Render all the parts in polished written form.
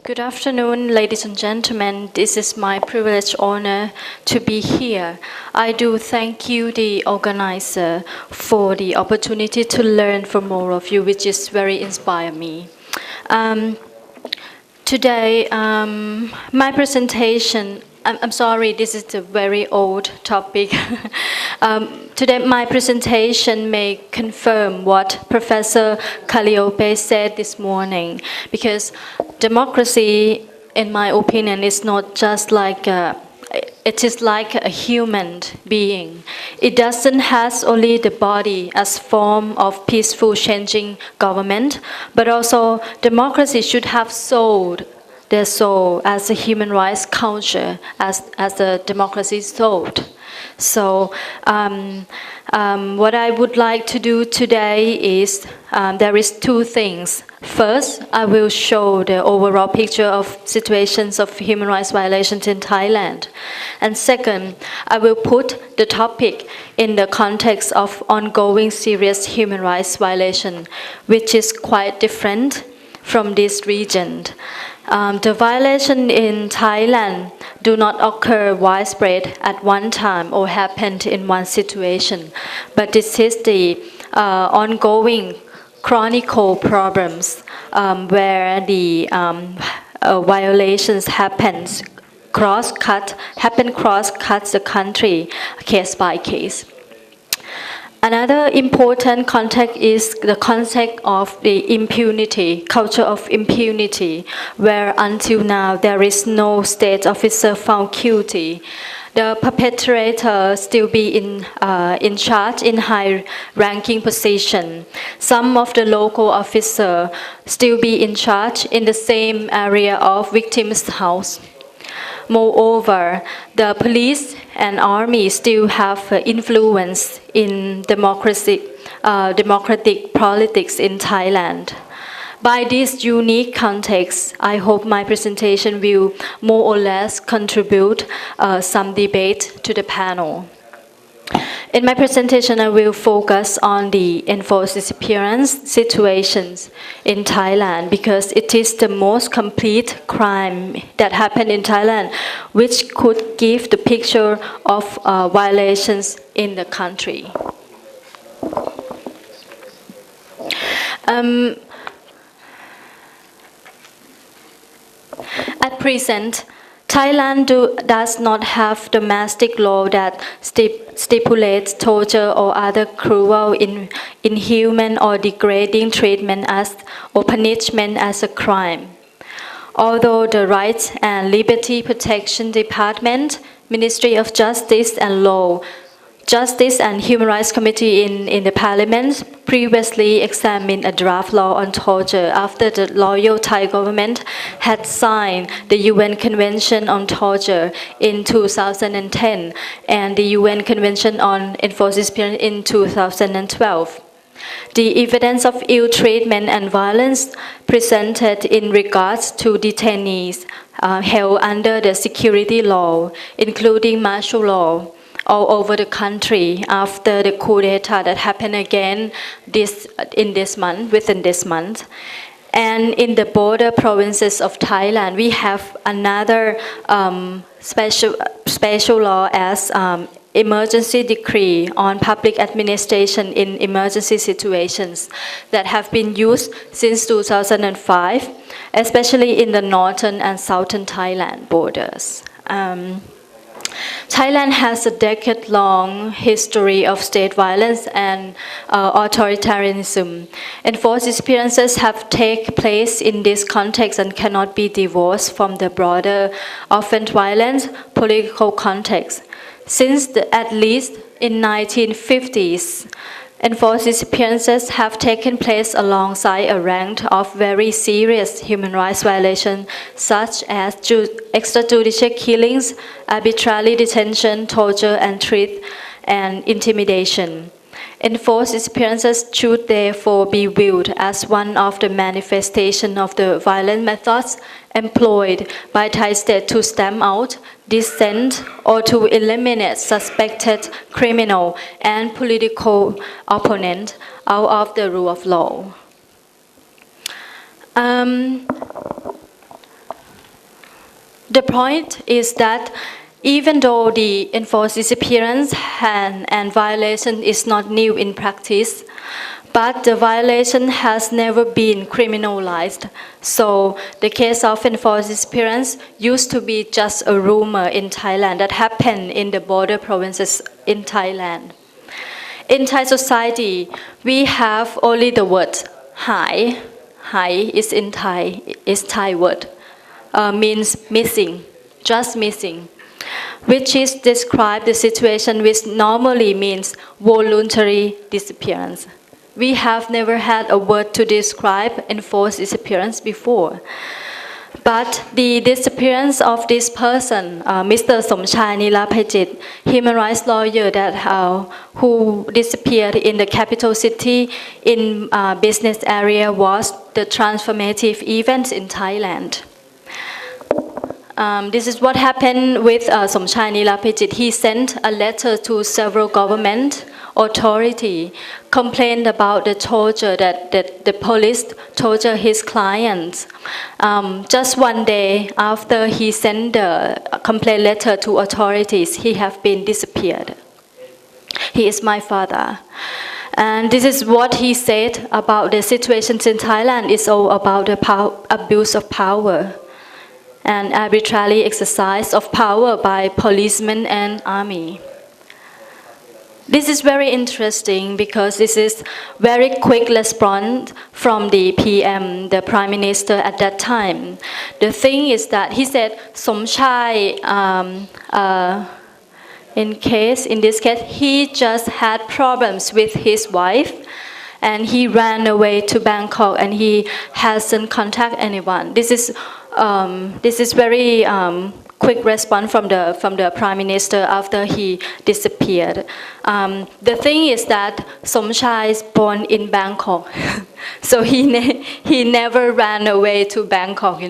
Good afternoon, ladies and gentlemen. This is my privileged honor to be here. I do thank you, the organizer, for the opportunity to learn from all of you, which is very inspiring me. Today, my presentation, I'm sorry, this is a very old topic. Today, my presentation may confirm what Professor Calliope said this morning, because democracy, in my opinion, is not just like it is like a human being. It doesn't have only the body as form of peaceful changing government, but also democracy should have their soul as a human rights culture, as the democracy soul. So what I would like to do today is there is two things. First, I will show the overall picture of situations of human rights violations in Thailand. And second, I will put the topic in the context of ongoing serious human rights violation, which is quite different from this region. The violation in Thailand do not occur widespread at one time or happened in one situation, but this is the ongoing chronic problems where the violations happen cross-cut the country case by case. Another important context is the concept of the impunity, culture of impunity, where until now there is no state officer found guilty. The perpetrator still be in charge in high-ranking position. Some of the local officers still be in charge in the same area of victim's house. Moreover, the police and army still have influence in democratic politics in Thailand. By this unique context, I hope my presentation will more or less contribute some debate to the panel. In my presentation, I will focus on the enforced disappearance situations in Thailand because it is the most complete crime that happened in Thailand, which could give the picture of violations in the country. At present, Thailand does not have domestic law that stipulates torture or other cruel, inhuman or degrading treatment or punishment as a crime. Although the Rights and Liberty Protection Department, Ministry of Justice and Human Rights Committee in the Parliament previously examined a draft law on torture after the loyal Thai government had signed the UN Convention on Torture in 2010 and the UN Convention on Enforced Disappearance in 2012. The evidence of ill treatment and violence presented in regards to detainees held under the security law, including martial law, all over the country after the coup d'etat that happened again within this month. And in the border provinces of Thailand, we have another special law as emergency decree on public administration in emergency situations that have been used since 2005, especially in the northern and southern Thailand borders. Thailand has a decade-long history of state violence and authoritarianism. Enforced disappearances have taken place in this context and cannot be divorced from the broader, often violent, political context. Since at least in 1950s, enforced disappearances have taken place alongside a range of very serious human rights violations such as extrajudicial killings, arbitrary detention, torture and threat and intimidation. Enforced disappearances should therefore be viewed as one of the manifestations of the violent methods employed by Thai state to stamp out, dissent, or to eliminate suspected criminal and political opponents out of the rule of law. The point is that even though the enforced disappearance and violation is not new in practice, but the violation has never been criminalized. So the case of enforced disappearance used to be just a rumor in Thailand that happened in the border provinces in Thailand. In Thai society, we have only the word hai. Hai is in Thai, is Thai word, means missing, just missing, which is describe the situation which normally means voluntary disappearance. We have never had a word to describe enforced disappearance before. But the disappearance of this person, Mr. Somchai Neelapaijit, human rights lawyer who disappeared in the capital city in business area, was the transformative event in Thailand. This is what happened with Somchai Neelapaijit. He sent a letter to several government authority, complained about the torture that the police torture his clients. Just one day after he sent the complaint letter to authorities, he have been disappeared. He is my father. And this is what he said about the situations in Thailand. It's all about the abuse of power and arbitrary exercise of power by policemen and army. This is very interesting because this is very quick response from the PM, the Prime Minister at that time. The thing is that he said, Somchai, in this case, he just had problems with his wife and he ran away to Bangkok and he hasn't contacted anyone. This is very quick response from the Prime Minister after he disappeared. The thing is that Somchai is born in Bangkok, so he never ran away to Bangkok.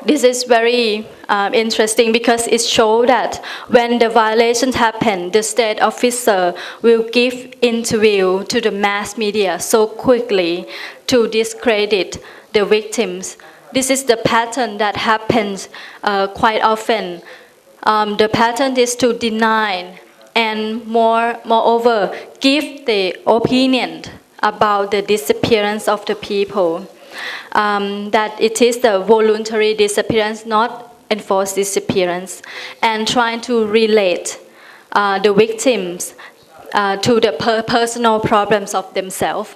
This is very interesting because it shows that when the violations happen, the state officer will give interview to the mass media so quickly to discredit the victims. This is the pattern that happens quite often. The pattern is to deny and moreover give the opinion about the disappearance of the people. That it is the voluntary disappearance, not enforced disappearance, and trying to relate the victims to the personal problems of themselves.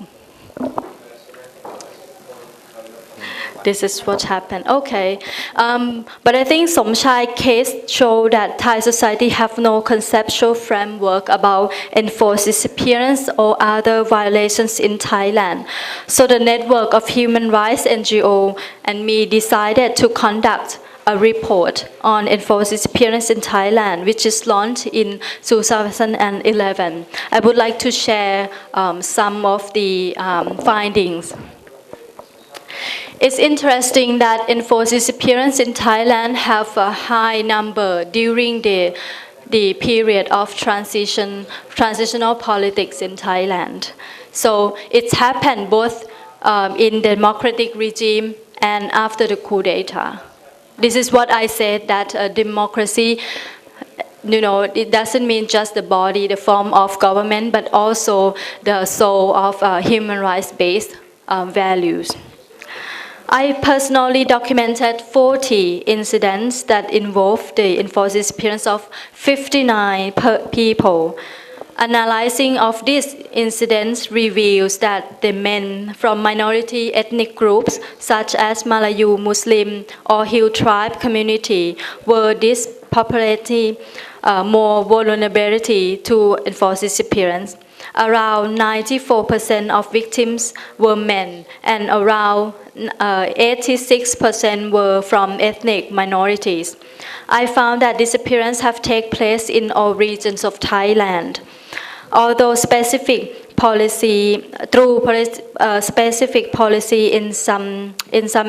This is what happened. Okay, but I think Somchai case show that Thai society have no conceptual framework about enforced disappearance or other violations in Thailand. So the network of human rights NGO and me decided to conduct a report on enforced disappearance in Thailand, which is launched in 2011. I would like to share some of the findings. It's interesting that enforced disappearance in Thailand have a high number during the period of transitional politics in Thailand. So it's happened both in the democratic regime and after the coup d'etat. This is what I said, that democracy, it doesn't mean just the body, the form of government, but also the soul of human rights-based values. I personally documented 40 incidents that involved the enforced disappearance of 59 people. Analyzing of these incidents reveals that the men from minority ethnic groups such as Malayu, Muslim, or Hill tribe community were disproportionately more vulnerability to enforced disappearance. Around 94% of victims were men and around 86% were from ethnic minorities. I found that disappearances have taken place in all regions of Thailand. Although specific policy in some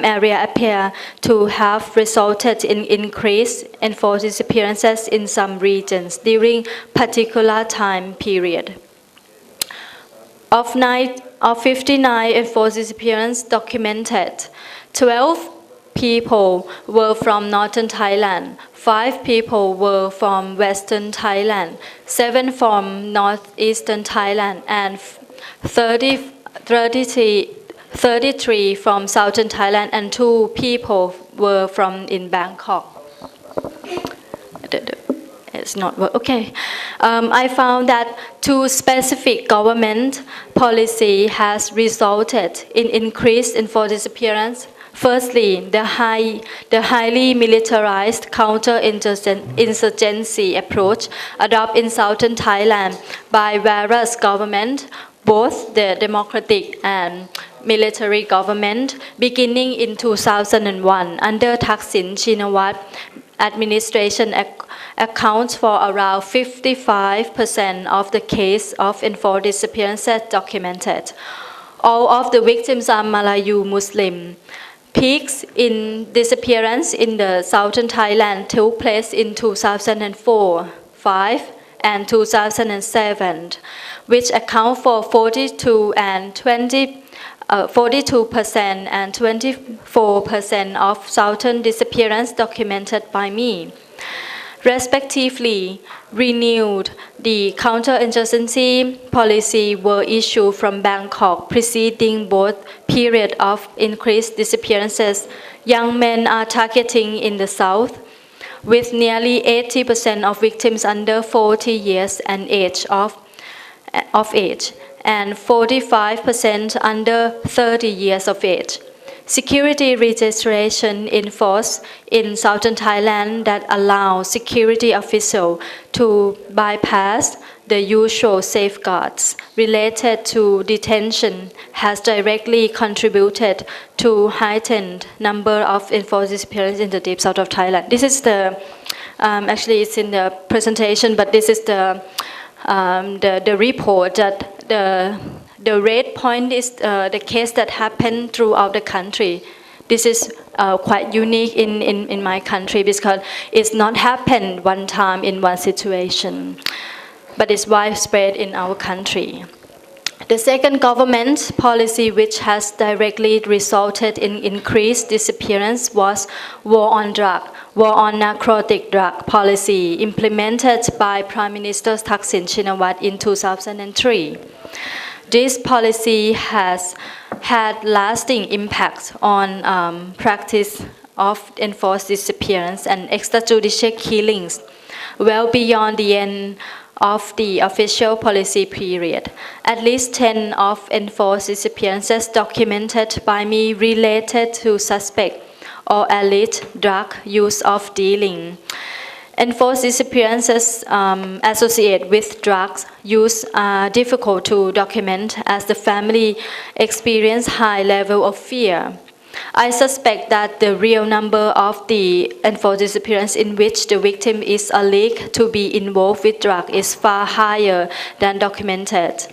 area appear to have resulted in increased enforced disappearances in some regions during particular time period. Of 59 enforced disappearances documented, 12 people were from northern Thailand, 5 people were from western Thailand, 7 from northeastern Thailand, and 33 from southern Thailand, and 2 people were from in Bangkok. It's not work. Okay. I found that 2 specific government policy has resulted in increased enforced disappearance. Firstly, the highly militarized counter-insurgency approach adopted in southern Thailand by various governments, both the democratic and military government, beginning in 2001 under Thaksin Shinawatra administration accounts for around 55% of the case of enforced disappearances documented. All of the victims are Malayu Muslim. Peaks in disappearance in the southern Thailand took place in 2004, 5, and 2007, which account for 42% and 24% of southern disappearance documented by me. Respectively, renewed the counterinsurgency policy were issued from Bangkok, preceding both periods of increased disappearances. Young men are targeting in the south, with nearly 80% of victims under 40 years and of age, and 45% under 30 years of age. Security registration enforced in southern Thailand that allow security officials to bypass the usual safeguards related to detention has directly contributed to heightened number of enforced disappearances in the deep south of Thailand. This is the, actually it's in the presentation, but this is the report that the red point is the case that happened throughout the country. This is quite unique in my country because it's not happened one time in one situation, but it's widespread in our country. The second government policy which has directly resulted in increased disappearance was war on narcotic drug policy implemented by Prime Minister Thaksin Shinawatra in 2003. This policy has had lasting impact on practice of enforced disappearance and extrajudicial killings well beyond the end of the official policy period. At least 10 of enforced disappearances documented by me related to suspect or alleged drug use of dealing. Enforced disappearances associated with drugs use are difficult to document as the family experience high level of fear. I suspect that the real number of the enforced disappearance in which the victim is alleged to be involved with drugs is far higher than documented.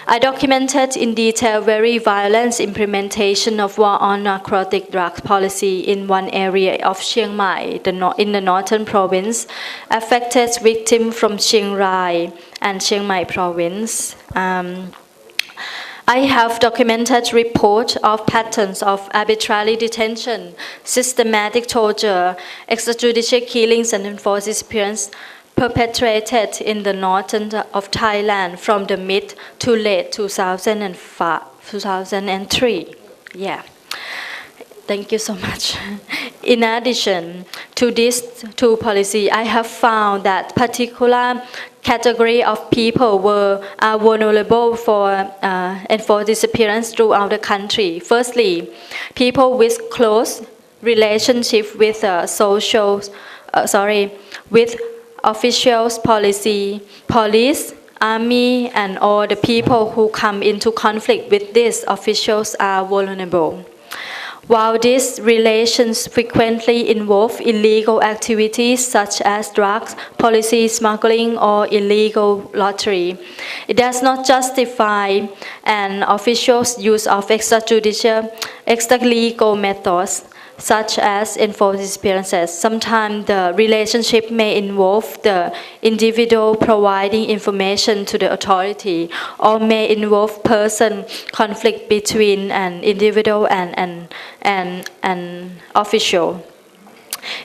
I documented in detail very violent implementation of war on narcotic drugs policy in one area of Chiang Mai, in the northern province, affected victims from Chiang Rai and Chiang Mai province. I have documented reports of patterns of arbitrary detention, systematic torture, extrajudicial killings and enforced disappearance perpetrated in the northern of Thailand from the mid to late 2003. Yeah. Thank you so much. In addition to these 2 policies, I have found that particular category of people are vulnerable for enforced disappearance throughout the country. Firstly, people with close relationship with with officials, police, army, and all the people who come into conflict with these officials are vulnerable. While these relations frequently involve illegal activities such as drugs, policy smuggling, or illegal lottery, it does not justify an official's use of extralegal methods such as enforced disappearances. Sometimes the relationship may involve the individual providing information to the authority, or may involve person conflict between an individual and an official.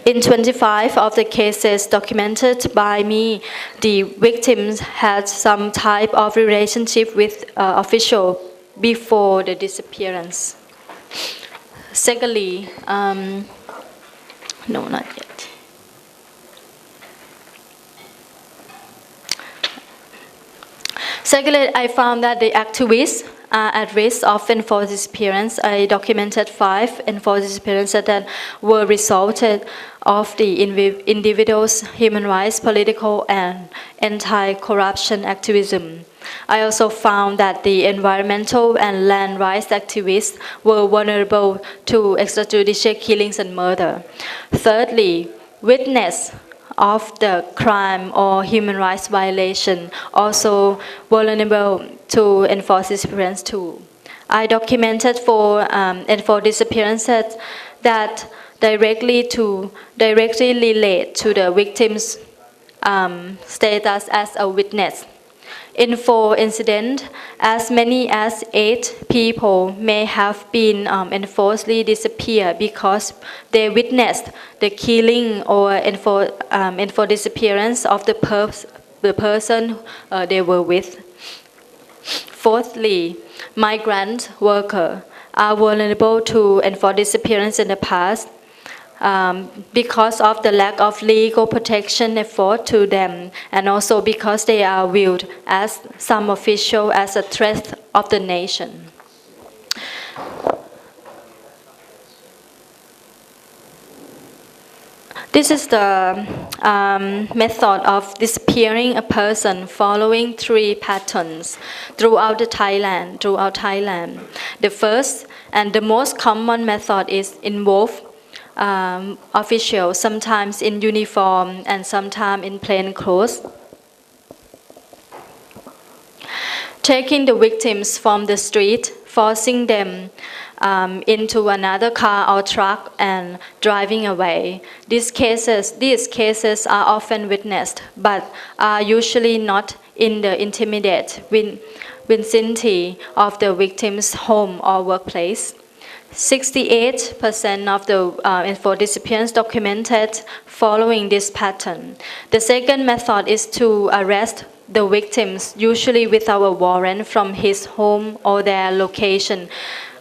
In 25 of the cases documented by me, the victims had some type of relationship with official before the disappearance. Secondly, no, not yet. Secondly, I found that the activists are at risk of enforced disappearance. I documented 5 enforced disappearances that were resulted of the individuals' human rights, political, and anti-corruption activism. I also found that the environmental and land rights activists were vulnerable to extrajudicial killings and murder. Thirdly, witness of the crime or human rights violation also vulnerable to enforced disappearance too. I documented 4 enforced disappearances that directly relate to the victim's status as a witness. In 4 incidents, as many as 8 people may have been enforcedly disappeared because they witnessed the killing or enforced disappearance of the person they were with. Fourthly, migrant workers are vulnerable to enforced disappearance in the past because of the lack of legal protection afforded to them, and also because they are viewed as some official as a threat of the nation. This is the method of disappearing a person following 3 patterns throughout Thailand. The first and the most common method is involve officials, sometimes in uniform and sometimes in plain clothes, taking the victims from the street, forcing them into another car or truck and driving away. These cases are often witnessed, but are usually not in the immediate vicinity of the victim's home or workplace. 68% of the enforced disappearance documented following this pattern. The second method is to arrest the victims, usually without a warrant, from his home or their location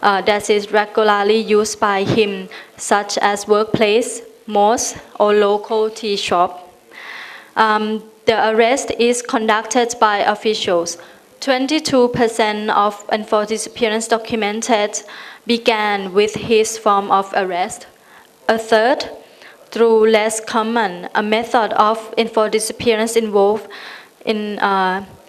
that is regularly used by him, such as workplace, mosque, or local tea shop. The arrest is conducted by officials. 22% of enforced disappearance documented began with his form of arrest. A third, through less common, a method of enforced disappearance involved in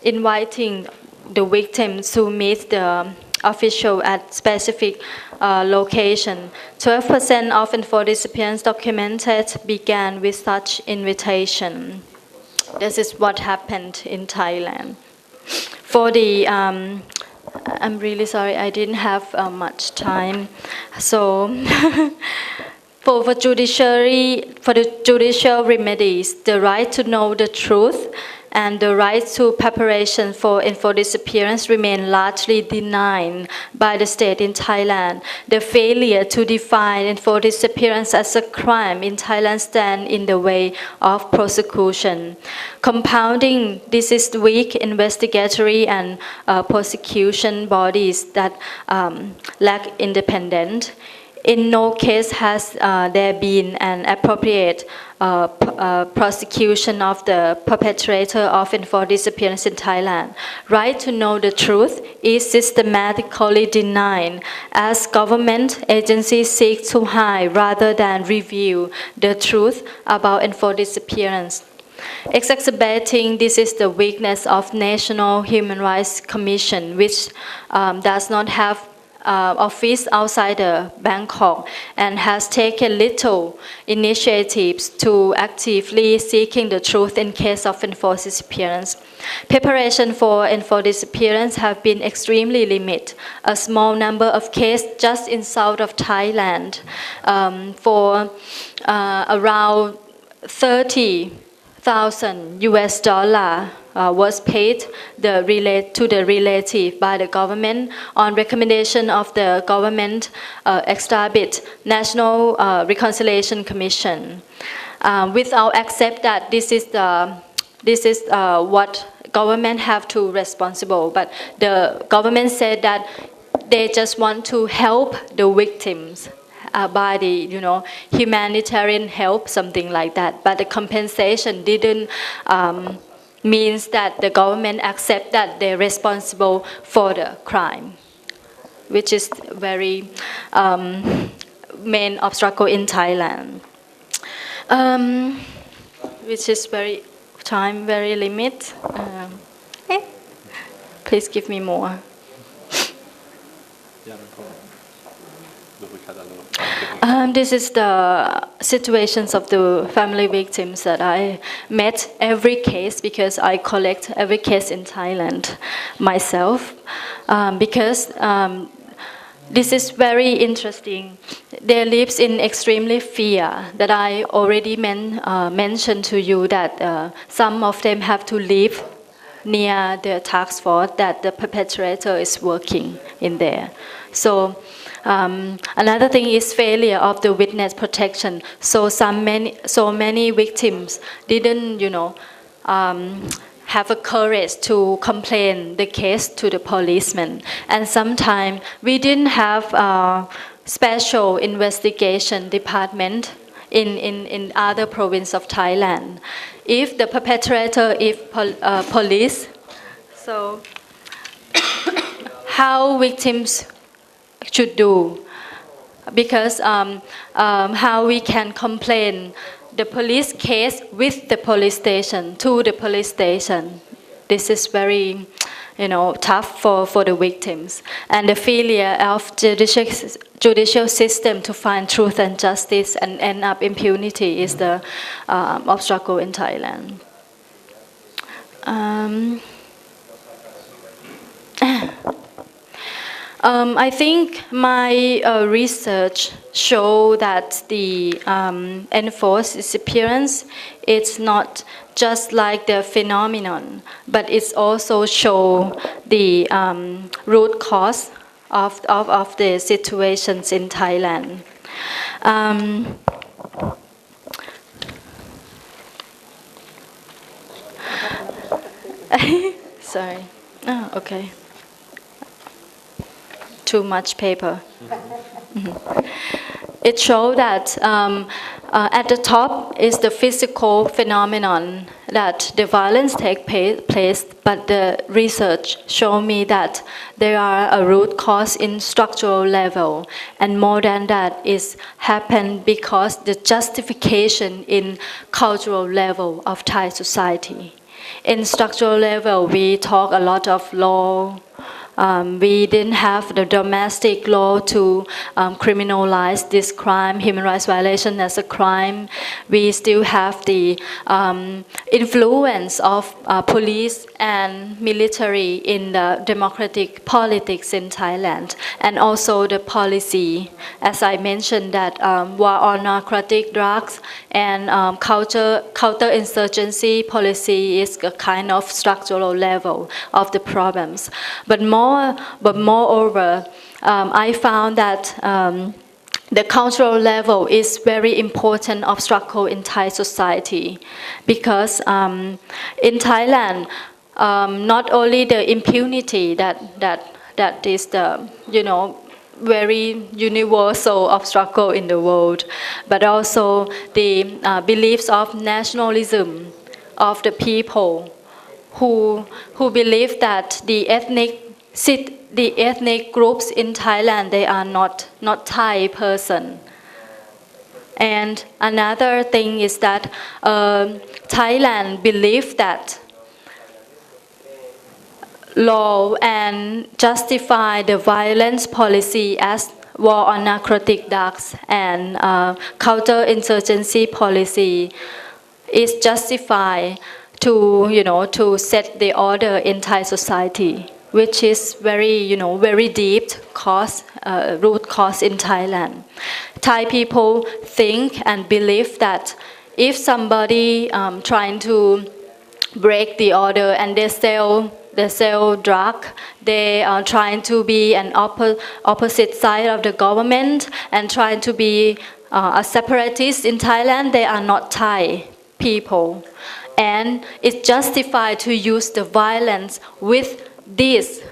inviting the victim to meet the official at specific location. 12% of enforced disappearance documented began with such invitation. This is what happened in Thailand. For the I'm really sorry, I didn't have much time. So, for the judicial remedies, the right to know the truth and the right to preparation for enforced disappearance remain largely denied by the state in Thailand. The failure to define enforced disappearance as a crime in Thailand stands in the way of prosecution. Compounding this is weak investigatory and prosecution bodies that lack independence. In no case has there been an appropriate prosecution of the perpetrator of enforced disappearance in Thailand. Right to know the truth is systematically denied as government agencies seek to hide rather than reveal the truth about enforced disappearance. Exacerbating this is the weakness of National Human Rights Commission, which does not have office outside Bangkok and has taken little initiatives to actively seeking the truth in case of enforced disappearance. Preparation for enforced disappearance have been extremely limited. A small number of cases just in south of Thailand for around 30,000 US dollar was paid to the relative by the government on recommendation of the government established National Reconciliation Commission. Without accept that this is what government have to responsible, but the government said that they just want to help the victims by the humanitarian help, something like that. But the compensation didn't means that the government accept that they're responsible for the crime, which is very main obstacle in Thailand, which is very limit. Please give me more. This is the situations of the family victims that I met every case, because I collect every case in Thailand myself, because this is very interesting. They live in extremely fear that I already mentioned to you, that some of them have to live near the task force that the perpetrator is working in there. So another thing is failure of the witness protection. So many victims didn't, have a courage to complain the case to the policeman. And sometimes we didn't have a special investigation department in other province of Thailand. If the perpetrator is police, so how victims should do, because how we can complain the police case with the police station to the police station. This is very tough for the victims, and the failure of judicial system to find truth and justice and end up impunity is the obstacle in Thailand. I think my research show that the enforced disappearance, it's not just like the phenomenon, but it's also show the root cause of the situations in Thailand. Sorry. Oh, okay. Too much paper. It shows that at the top is the physical phenomenon that the violence takes place, but the research show me that there are a root cause in structural level, and more than that is happened because the justification in cultural level of Thai society. In structural level, we talk a lot of law. We didn't have the domestic law to criminalize this crime, human rights violation as a crime. We still have the influence of police and military in the democratic politics in Thailand, and also the policy, as I mentioned, that war on narcotic drugs and counter-insurgency policy is a kind of structural level of the problems. But moreover, I found that the cultural level is very important obstacle in Thai society, because in Thailand, not only the impunity that is the very universal obstacle in the world, but also the beliefs of nationalism of the people who believe that the ethnic groups in Thailand, they are not Thai person. And another thing is that Thailand believes that law and justify the violence policy as war on narcotic drugs and counterinsurgency policy is justified to set the order in Thai society, which is very deep root cause in Thailand. Thai people think and believe that if somebody trying to break the order and they sell drug, they are trying to be an opposite side of the government and trying to be a separatist in Thailand, they are not Thai people. And it's justified to use the violence with these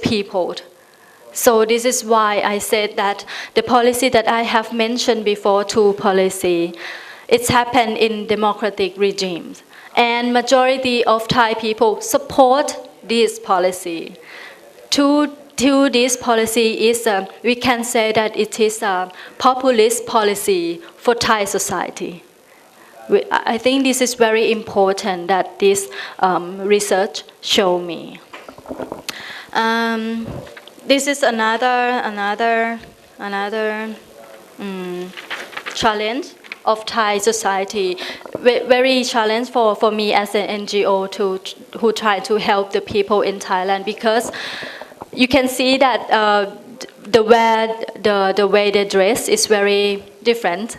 people. So this is why I said that the policy that I have mentioned before, two policy, it's happened in democratic regimes. And majority of Thai people support this policy. To this policy is, we can say that it is a populist policy for Thai society. I think this is very important that this research show me. This is another challenge of Thai society. Very challenge for me as an NGO who try to help the people in Thailand, because you can see that the way they dress is very different.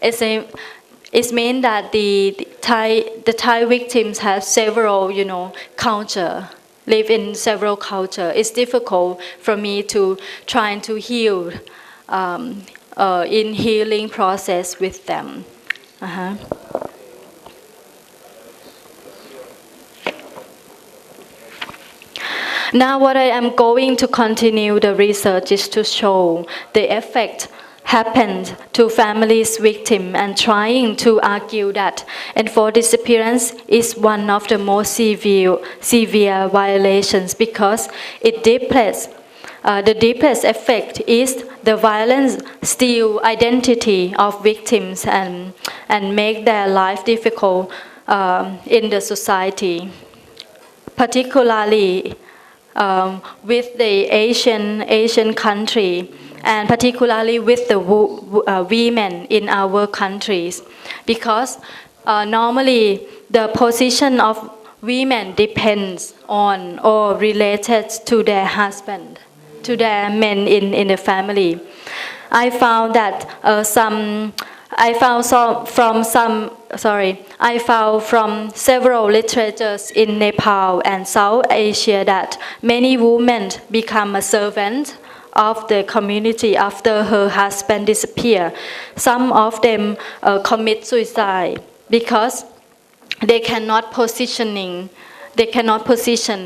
It means that the Thai victims have several culture, live in several culture. It's difficult for me to try to heal in healing process with them. Now what I am going to continue the research is to show the effect happened to families victim and trying to argue that enforced disappearance is one of the most severe violations, because it the deepest effect is the violence steal identity of victims and make their life difficult in the society, particularly with the Asian country, and particularly with the women in our countries, because normally the position of women depends on or related to their husband, to their men in the family. I found from several literatures in Nepal and South Asia that many women become a servant of the community after her husband disappear. Some of them commit suicide because they cannot position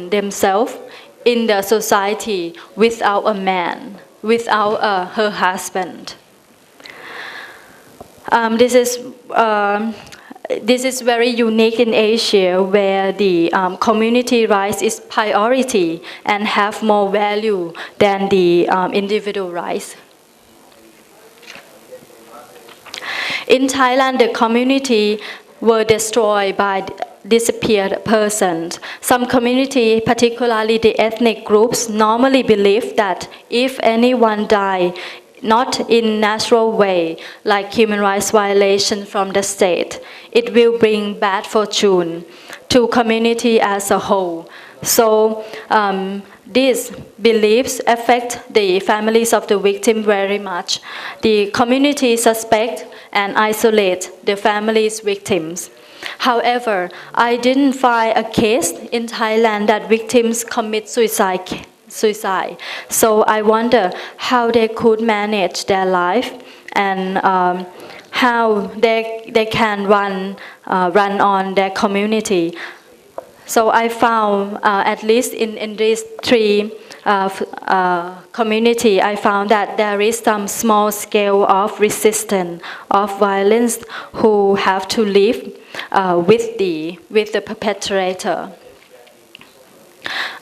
themselves in the society without a man, without her husband. This is very unique in Asia, where the community rights is priority and have more value than the individual rights. In Thailand, the community were destroyed by disappeared persons. Some community, particularly the ethnic groups, normally believe that if anyone die not in natural way, like human rights violation from the state, it will bring bad fortune to community as a whole. So these beliefs affect the families of the victim very much. The community suspect and isolate the families' victims. However, I didn't find a case in Thailand that victims commit suicide. So I wonder how they could manage their life and how they can run on their community. So I found at least in these three community, I found that there is some small scale of resistance of violence who have to live with the perpetrator.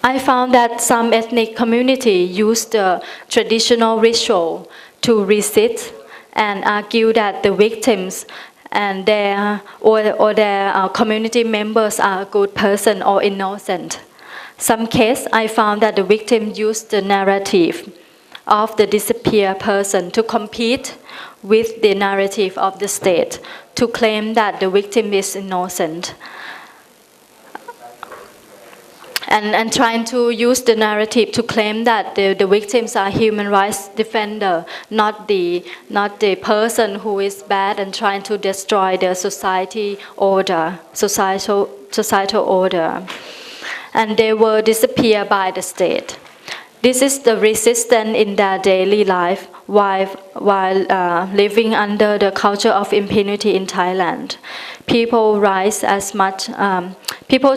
I found that some ethnic community use the traditional ritual to resist and argue that the victims and their community members are a good person or innocent. Some case I found that the victim used the narrative of the disappeared person to compete with the narrative of the state to claim that the victim is innocent. And trying to use the narrative to claim that the victims are human rights defender, not the person who is bad and trying to destroy the societal order. And they were disappeared by the state. This is the resistance in their daily life while living under the culture of impunity in Thailand. People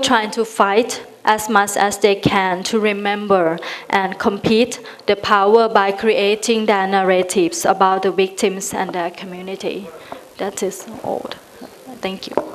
trying to fight as much as they can to remember and compete the power by creating their narratives about the victims and their community. That is all. Thank you.